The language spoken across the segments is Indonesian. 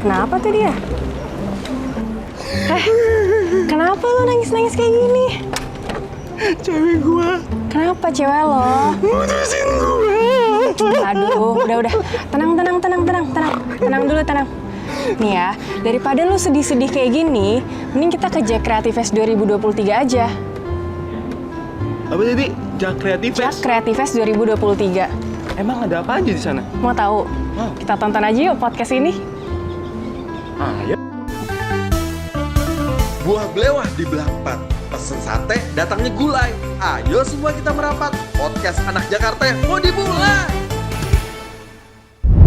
Kenapa tuh dia? Kenapa lo nangis-nangis kayak gini? Cewek gua Kenapa cewek lo? mutusin gua. Aduh, udah. Tenang dulu. Nih ya, daripada lu sedih-sedih kayak gini, mending kita ke Jack Creative Fest 2023 aja. Apa tadi? Jack Creative Jack Fest? Creative Fest 2023. Emang ada apa aja di sana? Mau tahu? Wow. Kita tonton aja yuk podcast ini. Ayo. Buah belewah di belah empat. Pesen sate, datangnya gulai. Ayo semua kita merapat. Podcast Anak Jakarta mau dimulai.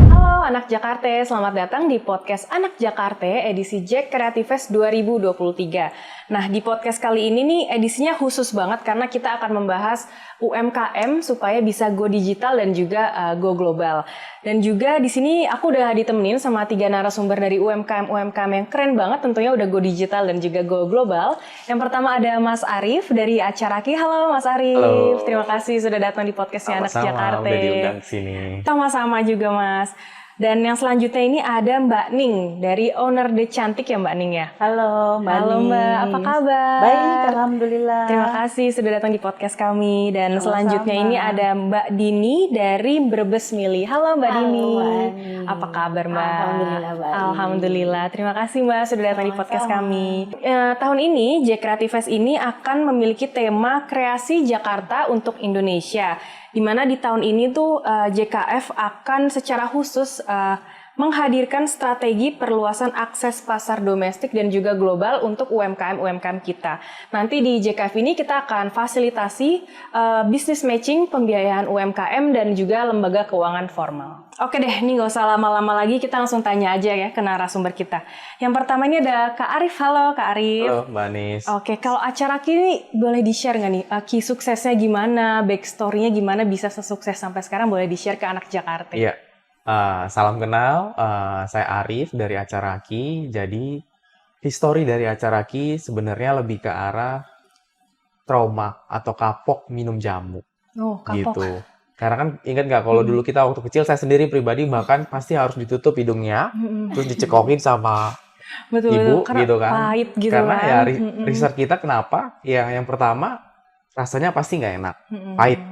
Halo anak Jakarta, selamat datang di podcast Anak Jakarta edisi Jack Creative Fest 2023. Nah, di podcast kali ini nih edisinya khusus banget karena kita akan membahas UMKM supaya bisa go digital dan juga go global. Dan juga di sini aku udah ditemenin sama 3 narasumber dari UMKM yang keren banget, tentunya udah go digital dan juga go global. Yang pertama ada Mas Arif dari Acaraki. Halo Mas Arif. Halo. Terima kasih sudah datang di podcastnya Anak Jakarta. Udah diundang ke sini. Sama-sama juga Mas. Dan yang selanjutnya ini ada Mbak Ning dari owner The Cantik ya Mbak Ning ya. Halo Mbak Halo Ning. Mbak, apa kabar? Baik, alhamdulillah. Terima kasih sudah datang di podcast kami. Dan Sama-sama. selanjutnya ini ada Mbak Dini dari Brebes Mili. Halo Mbak Halo, Dini. Mbak Dini. Apa kabar Mbak? Alhamdulillah baik. Alhamdulillah. Terima kasih Mbak sudah datang di podcast Sama-sama. kami. Tahun ini Jack Creative Fest ini akan memiliki tema kreasi Jakarta untuk Indonesia. Di mana di tahun ini tuh JKF akan secara khusus menghadirkan strategi perluasan akses pasar domestik dan juga global untuk UMKM kita. Nanti di JKF ini kita akan fasilitasi business matching, pembiayaan UMKM dan juga lembaga keuangan formal. Oke deh, ini nggak usah lama-lama lagi, kita langsung tanya aja ya ke narasumber kita. Yang pertama ini ada Kak Arif. Halo Kak Arif. Halo Mbak Nis. Oke, kalau acara ini boleh di-share nggak nih? Key suksesnya gimana, backstory-nya gimana bisa sesukses sampai sekarang, boleh di-share ke anak Jakarta. Iya. Salam kenal, saya Arif dari Acaraki. Jadi, histori dari Acaraki sebenarnya lebih ke arah trauma atau kapok minum jamu. Oh, kapok. Gitu. Karena kan ingat nggak kalau dulu kita waktu kecil, saya sendiri pribadi bahkan pasti harus ditutup hidungnya, terus dicekokin sama Betul, ibu karena gitu kan. pahit gitu Karena kan. ya research kita kenapa? Yang pertama rasanya pasti nggak enak, pahit.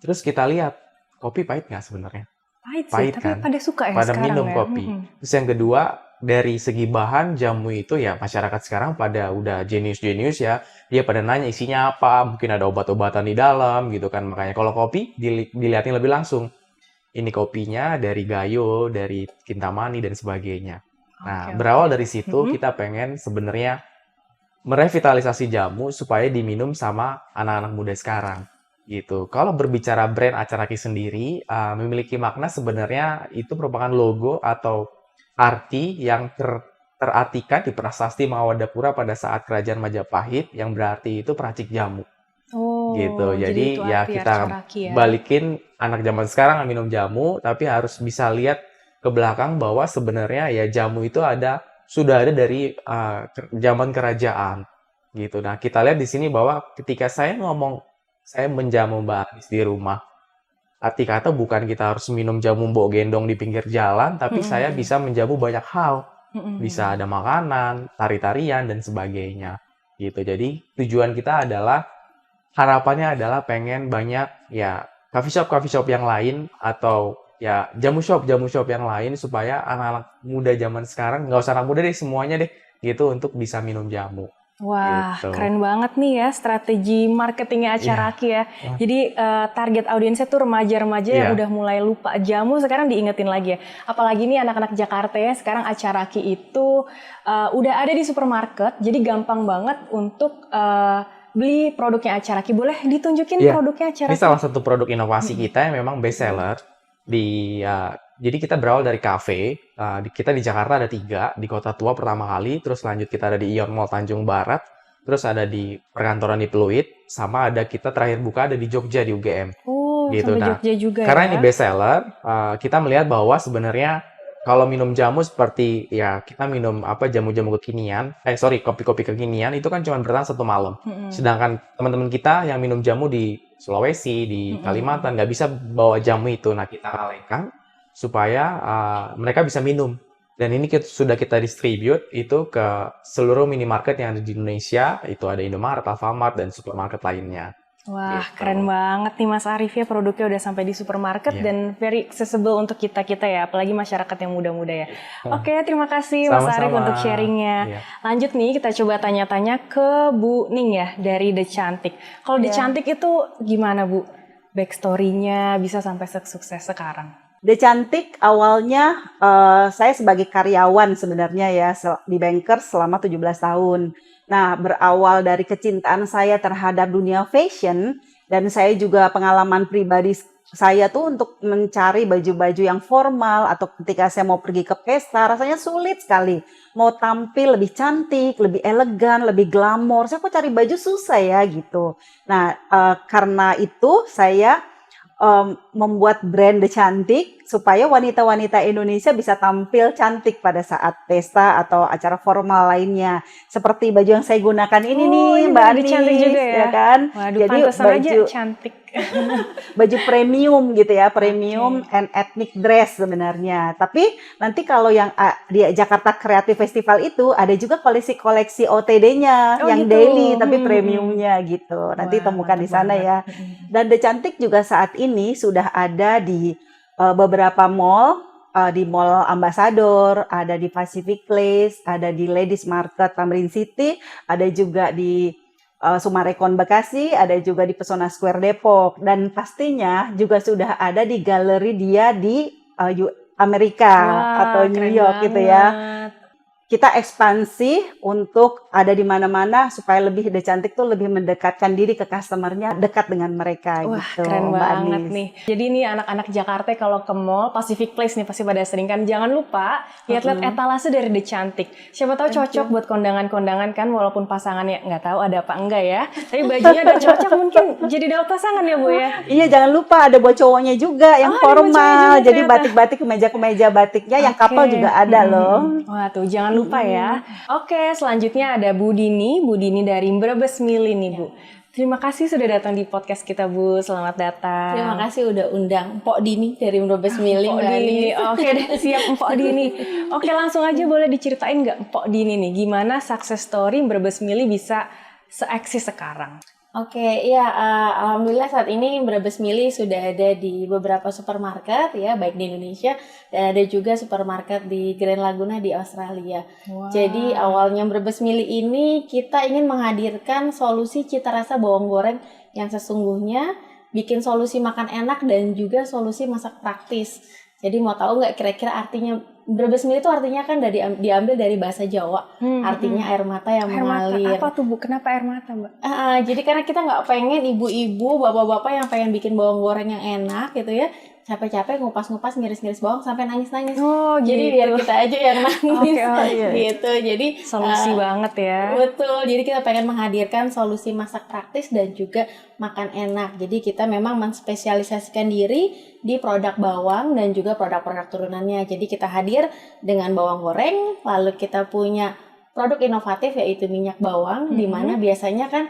Terus kita lihat kopi pahit nggak sebenarnya? Pahit sih, Pahit tapi kan? pada suka ya Pada sekarang minum ya. kopi. Terus yang kedua, dari segi bahan jamu itu ya masyarakat sekarang pada udah jenius-jenius ya. Dia pada nanya isinya apa, mungkin ada obat-obatan di dalam gitu kan. Makanya kalau kopi dilihatin lebih langsung. Ini kopinya dari Gayo, dari Kintamani dan sebagainya. Nah, Oke. berawal dari situ kita pengen sebenarnya merevitalisasi jamu supaya diminum sama anak-anak muda sekarang. Gitu. Kalau berbicara brand Acaraki sendiri, memiliki makna sebenarnya itu merupakan logo atau arti yang terartikan di prasasti Mawadapura pada saat Kerajaan Majapahit yang berarti itu peracik jamu. Oh, Gitu. Jadi itu ya arti kita Acaraki ya. balikin anak zaman sekarang nggak minum jamu, tapi harus bisa lihat ke belakang bahwa sebenarnya ya jamu itu sudah ada dari zaman kerajaan. Gitu. Nah, kita lihat di sini bahwa ketika saya ngomong saya menjamu Mbak Anis di rumah. Arti kata bukan kita harus minum jamu mbok gendong di pinggir jalan, tapi saya bisa menjamu banyak hal. Bisa ada makanan, tari-tarian, dan sebagainya. Gitu. Jadi tujuan kita adalah, harapannya adalah pengen banyak ya coffee shop yang lain, atau ya jamu shop yang lain, supaya anak-anak muda zaman sekarang, nggak usah anak muda deh, semuanya deh, gitu, untuk bisa minum jamu. Wah, Gitu. keren banget nih ya strategi marketingnya Acaraki ya. Jadi target audiensnya tuh remaja-remaja yang Iya. udah mulai lupa jamu, sekarang diingetin lagi ya. Apalagi nih anak-anak Jakarta ya, sekarang Acaraki itu udah ada di supermarket, jadi gampang banget untuk beli produknya Acaraki. Boleh ditunjukin Iya. produknya Acaraki? Ini salah satu produk inovasi kita yang memang best seller. Jadi kita berawal dari kafe. Kita di Jakarta ada 3, di Kota Tua pertama kali, terus lanjut kita ada di Ion Mall Tanjung Barat, terus ada di perkantoran di Pluit, sama ada kita terakhir buka ada di Jogja di UGM. Oh, Gitu. sampai Nah, Jogja juga Karena ya. ini best seller, kita melihat bahwa sebenarnya kalau minum jamu seperti ya kita minum jamu-jamu kekinian, kopi-kopi kekinian itu kan cuma bertahan 1 malam. Sedangkan teman-teman kita yang minum jamu di Sulawesi, di Kalimantan nggak bisa bawa jamu itu. Nah, kita kalengkan supaya mereka bisa minum. Dan ini sudah kita distribute itu ke seluruh minimarket yang ada di Indonesia. Itu ada Indomaret, Alfamart, dan supermarket lainnya. Wah, Gitu. keren banget nih Mas Arif ya, produknya udah sampai di supermarket Iya. dan very accessible untuk kita-kita ya, apalagi masyarakat yang muda-muda ya. Oke, terima kasih Mas Arif Sama-sama. untuk sharingnya. Iya. Lanjut nih, kita coba tanya-tanya ke Bu Ning ya, dari The Cantik. Kalau The Iya. Cantik itu gimana Bu? Backstory-nya bisa sampai sukses sekarang? The Cantik awalnya saya sebagai karyawan sebenarnya ya di Bankers selama 17 tahun. Nah, berawal dari kecintaan saya terhadap dunia fashion dan saya juga pengalaman pribadi saya tuh untuk mencari baju-baju yang formal atau ketika saya mau pergi ke pesta rasanya sulit sekali. Mau tampil lebih cantik, lebih elegan, lebih glamor, saya kok cari baju susah ya gitu. Nah, karena itu saya membuat brand The Cantik supaya wanita-wanita Indonesia bisa tampil cantik pada saat pesta atau acara formal lainnya. Seperti baju yang saya gunakan ini nih, ini Mbak dari The Anis, Cantik juga ya? kan? Waduh, Jadi pantesan aja baju cantik. baju premium gitu ya, premium and ethnic dress sebenarnya. Tapi nanti kalau yang di Jakarta Creative Festival itu ada juga koleksi OTD-nya Oh, yang gitu. daily tapi premiumnya gitu. Nanti Wah, temukan di mantap sana banget. ya. Dan The Cantik juga saat ini sudah ada di beberapa mall, di Mall Ambassador, ada di Pacific Place, ada di Ladies Market Tamrin City, ada juga di Sumarekon Bekasi, ada juga di Pesona Square Depok, dan pastinya juga sudah ada di galeri dia di Amerika Wah, atau New keren York gitu ya. banget. Kita ekspansi untuk ada di mana-mana supaya lebih The Cantik tuh lebih mendekatkan diri ke customer-nya, dekat dengan mereka Wah, gitu, keren Mbak banget Anis. nih. Jadi nih anak-anak Jakarta kalau ke mall Pacific Place nih pasti pada sering kan. Jangan lupa lihat-lihat etalase dari The Cantik. Siapa tahu cocok buat kondangan-kondangan kan, walaupun pasangannya nggak tahu ada apa enggak ya. Tapi bajunya udah cocok mungkin jadi dapat pasangan ya Bu ya. Iya, jangan lupa ada buat cowoknya juga yang Oh, ada buat cowok formal. juga Jadi ternyata. batik-batik, kemeja-kemeja batiknya yang Oke. couple juga ada loh. Wah tuh jangan lupa ya. Oke, selanjutnya ada Bu Dini. Bu Dini dari Brebes Mili nih Bu. Terima kasih sudah datang di podcast kita Bu. Selamat datang. Terima kasih udah undang Mpok Dini dari Brebes Mili. Mpok Mbak Dini, Anis. oke deh siap Mpok Dini. Oke langsung aja boleh diceritain nggak Mpok Dini nih, gimana success story Brebes Mili bisa seeksis sekarang? Oke, ya alhamdulillah saat ini Brebes Mili sudah ada di beberapa supermarket ya, baik di Indonesia dan ada juga supermarket di Grand Laguna di Australia. Wow. Jadi awalnya Brebes Mili ini kita ingin menghadirkan solusi cita rasa bawang goreng yang sesungguhnya, bikin solusi makan enak dan juga solusi masak praktis. Jadi mau tahu nggak kira-kira artinya Brebes Mili itu artinya kan diambil dari bahasa Jawa, artinya air mata yang Air mata, mengalir. apa tuh Bu? Kenapa air mata Mbak? Jadi karena kita nggak pengen ibu-ibu, bapak-bapak yang pengen bikin bawang goreng yang enak gitu ya, capek-capek ngupas-ngupas, ngiris-ngiris bawang sampai nangis-nangis. Oh Jadi gitu. biar kita aja yang nangis. Oke, oh, iya. Gitu. Jadi Solusi banget ya. betul. Jadi kita pengen menghadirkan solusi masak praktis dan juga makan enak. Jadi kita memang menspesialisasikan diri di produk bawang dan juga produk-produk turunannya. Jadi kita hadir dengan bawang goreng, lalu kita punya produk inovatif yaitu minyak bawang, di mana biasanya kan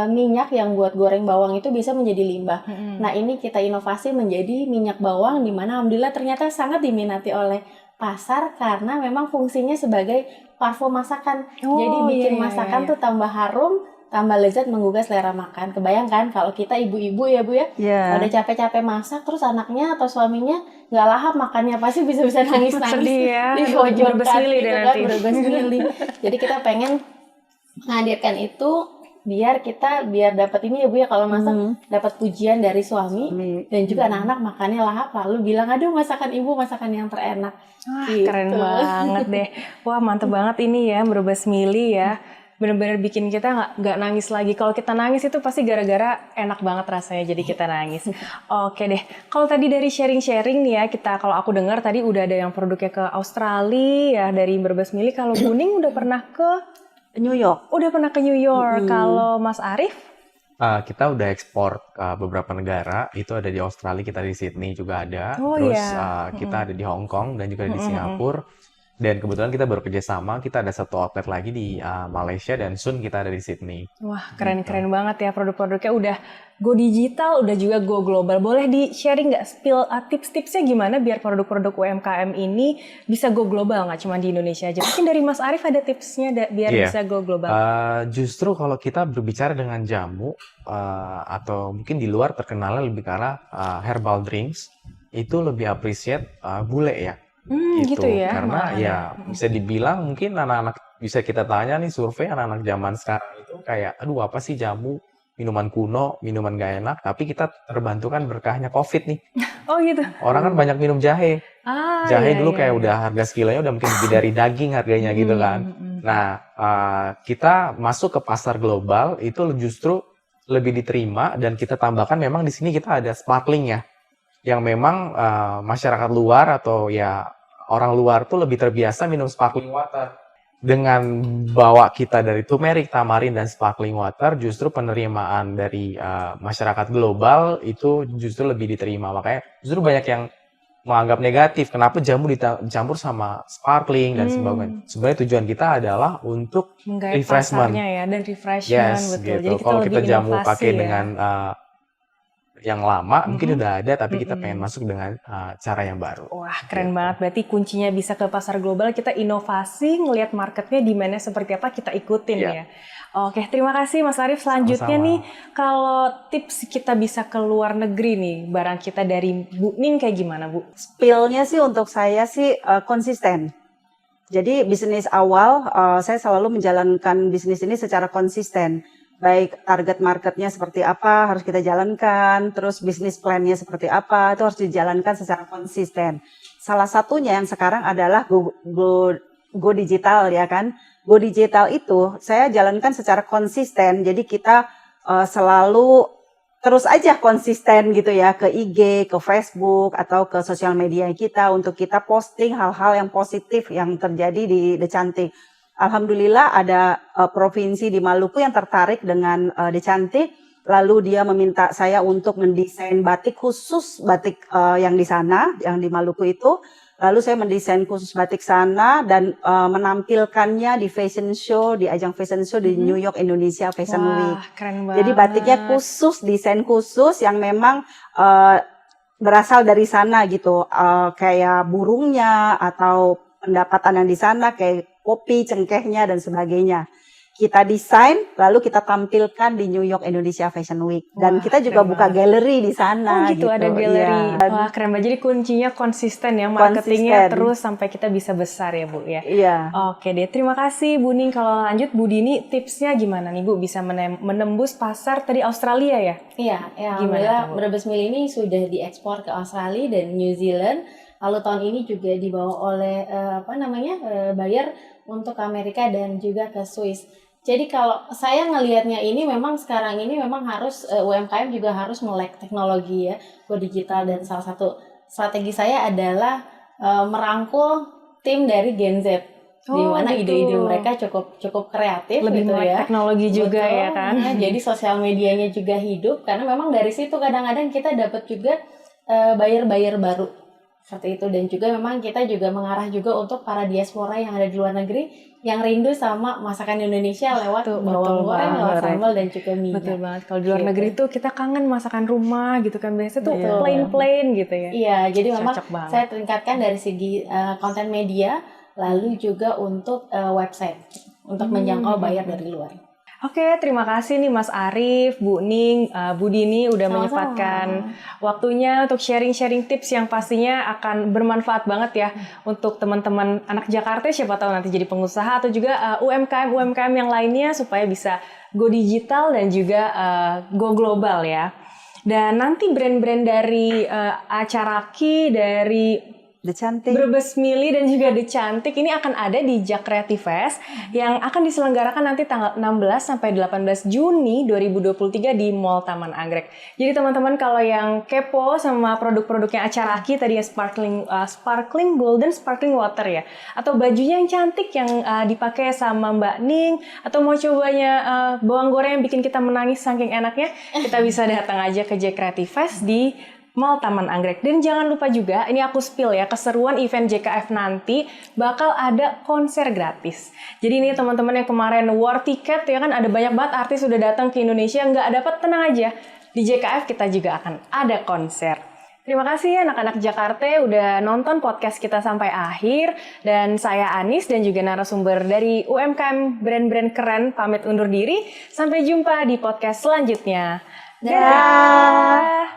minyak yang buat goreng bawang itu bisa menjadi limbah. Nah, ini kita inovasi menjadi minyak bawang, di mana alhamdulillah ternyata sangat diminati oleh pasar karena memang fungsinya sebagai parfum masakan. Oh, Jadi bikin iya, iya, masakan iya. tuh tambah harum, tambah lezat, menggugah selera makan. Kebayangkan kalau kita ibu-ibu ya Bu ya, Iya. udah capek-capek masak terus anaknya atau suaminya nggak lahap makannya, pasti bisa-bisa nangis-nangis Sedih ya. di Aduh, pojokan Brebes Mili gitu deh kan, nanti. Brebes Mili. Jadi kita pengen menghadirkan itu biar dapat ini ya Bu ya, kalau masak dapat pujian dari suami dan juga anak-anak makannya lahap lalu bilang aduh masakan ibu masakan yang terenak. Wah, Gitu. keren banget deh. Wah, mantep banget ini ya Brebes Mili ya. Bener-bener bikin kita nggak nangis lagi. Kalau kita nangis itu pasti gara-gara enak banget rasanya jadi kita nangis. Oke deh. Kalau tadi dari sharing-sharing nih ya, kalau aku dengar tadi udah ada yang produknya ke Australia ya dari Brebes Mili. Kalau Buning udah pernah ke New York. New York. Kalau Mas Arif? Kita udah ekspor ke beberapa negara, itu ada di Australia, kita di Sydney juga ada, Oh, terus iya. kita ada di Hong Kong dan juga di Singapura. Dan kebetulan kita baru kerjasama, kita ada satu outlet lagi di Malaysia dan soon kita ada di Sydney. Wah, keren-keren banget ya produk-produknya, udah go digital, udah juga go global. Boleh di-sharing nggak spill tips-tipsnya gimana biar produk-produk UMKM ini bisa go global, nggak cuma di Indonesia aja. Mungkin dari Mas Arif ada tipsnya biar Iya. bisa go global. Justru kalau kita berbicara dengan jamu atau mungkin di luar terkenalnya lebih karena herbal drinks, itu lebih appreciate bule ya. Gitu ya. Karena malahan ya bisa dibilang mungkin anak-anak, bisa kita tanya nih survei anak-anak zaman sekarang itu kayak aduh apa sih jamu, minuman kuno, minuman gak enak, tapi kita terbantukan berkahnya COVID nih. Oh gitu. Orang kan banyak minum jahe. Jahe Iya, dulu iya, kayak iya. udah harga sekilonya udah mungkin lebih dari daging harganya gitu kan. Nah, kita masuk ke pasar global itu justru lebih diterima, dan kita tambahkan memang di sini kita ada sparkling ya, yang memang masyarakat luar atau ya orang luar tuh lebih terbiasa minum sparkling water. Dengan bawa kita dari turmeric, tamarin, dan sparkling water, justru penerimaan dari masyarakat global itu justru lebih diterima. Makanya justru banyak yang menganggap negatif, kenapa jamu dicampur sama sparkling dan sebagainya. Sebenarnya tujuan kita adalah untuk Menggait refreshment. pasarnya ya, dan refreshment, Yes, betul. gitu. Jadi kita Kalau lebih kita jamu inovasi pakai ya. dengan yang lama, mungkin udah ada, tapi kita pengen masuk dengan cara yang baru. Wah, keren Gitu. banget. Berarti kuncinya bisa ke pasar global, kita inovasi, ngelihat marketnya demand-nya seperti apa, kita ikutin Iya. ya. Oke, terima kasih Mas Arif. Selanjutnya Sama-sama. nih, kalau tips kita bisa ke luar negeri nih, barang kita dari Bu Ning kayak gimana, Bu? Spill-nya sih untuk saya sih konsisten. Jadi bisnis awal saya selalu menjalankan bisnis ini secara konsisten. Baik target marketnya seperti apa harus kita jalankan, terus bisnis plan-nya seperti apa itu harus dijalankan secara konsisten. Salah satunya yang sekarang adalah go digital ya kan. Go digital itu saya jalankan secara konsisten. Jadi kita selalu terus aja konsisten gitu ya ke IG, ke Facebook, atau ke sosial media kita untuk kita posting hal-hal yang positif yang terjadi di The Cantik. Alhamdulillah ada provinsi di Maluku yang tertarik dengan The Cantik, lalu dia meminta saya untuk mendesain batik khusus, batik yang di sana, yang di Maluku itu. Lalu saya mendesain khusus batik sana dan menampilkannya di fashion show, di ajang fashion show di New York Indonesia Fashion Week. Wah, keren banget. Jadi batiknya khusus, desain khusus yang memang berasal dari sana gitu. Kayak burungnya atau pendapatan yang di sana, kayak kopi, cengkehnya, dan sebagainya. Kita desain, lalu kita tampilkan di New York Indonesia Fashion Week. Dan Wah, kita juga keren buka banget. galeri di sana. Oh gitu, ada galeri. Iya. Wah, keren banget. Jadi kuncinya konsisten ya, marketingnya Konsisten. terus sampai kita bisa besar ya, Bu ya. Iya. Oke deh, terima kasih Bu Ning. Kalau lanjut Bu Dini, tipsnya gimana nih Bu bisa menembus pasar tadi Australia ya? Iya, ya, Gimana alhamdulillah tuh, Bu? Brebes Mill ini sudah diekspor ke Australia dan New Zealand. Lalu tahun ini juga dibawa oleh buyer untuk ke Amerika dan juga ke Swiss. Jadi kalau saya ngelihatnya ini memang sekarang ini memang harus UMKM juga harus melek teknologi ya, go digital, dan salah satu strategi saya adalah merangkul tim dari Gen Z. Di Oh, mana gitu. ide-ide mereka cukup kreatif Lebih gitu melek ya. teknologi juga Betul. ya kan? Nah, jadi sosial medianya juga hidup karena memang dari situ kadang-kadang kita dapat juga buyer-buyer baru seperti itu, dan juga memang kita juga mengarah juga untuk para diaspora yang ada di luar negeri yang rindu sama masakan Indonesia lewat Betul bawang goreng, lewat banget. sambal dan juga mie. Betul banget. Kalau di luar Gitu. negeri tuh kita kangen masakan rumah gitu kan. Biasanya tuh Betul. plain-plain gitu ya. Iya, jadi memang Cocok banget. saya tingkatkan dari segi konten media, lalu juga untuk website untuk menjangkau buyer dari luar. Oke, terima kasih nih Mas Arif, Bu Ning, Bu Dini udah Sama-sama. menyempatkan waktunya untuk sharing-sharing tips yang pastinya akan bermanfaat banget ya untuk teman-teman anak Jakarta, siapa tahu nanti jadi pengusaha atau juga UMKM yang lainnya supaya bisa go digital dan juga go global ya. Dan nanti brand-brand dari Acaraki, dari The Cantik. Brebes Mili dan juga The Cantik ini akan ada di Jak Creative Fest yang akan diselenggarakan nanti tanggal 16 sampai 18 Juni 2023 di Mall Taman Anggrek. Jadi teman-teman kalau yang kepo sama produk-produknya Acaraki tadi ya sparkling golden sparkling water ya, atau bajunya yang cantik yang dipakai sama Mbak Ning, atau mau cobanya bawang goreng yang bikin kita menangis saking enaknya, kita bisa datang aja ke Jak Creative Fest di Mall Taman Anggrek. Dan jangan lupa juga, ini aku spill ya, keseruan event JKF nanti bakal ada konser gratis. Jadi ini teman-teman yang kemarin war tiket ya kan, ada banyak banget artis sudah datang ke Indonesia, nggak dapat, tenang aja. Di JKF kita juga akan ada konser. Terima kasih ya anak-anak Jakarta udah nonton podcast kita sampai akhir. Dan saya Anis dan juga narasumber dari UMKM brand-brand keren pamit undur diri. Sampai jumpa di podcast selanjutnya. Dadah!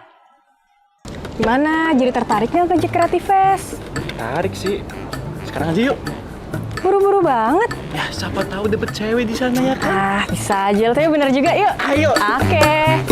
Gimana? Jadi tertarik nggak ke Jack Creative Fest? Tarik sih. Sekarang aja yuk. Buru-buru banget. Ya, siapa tahu dapet cewek di sana ya kan? Ah, bisa aja. Tapi bener juga, yuk. Ayo. Oke.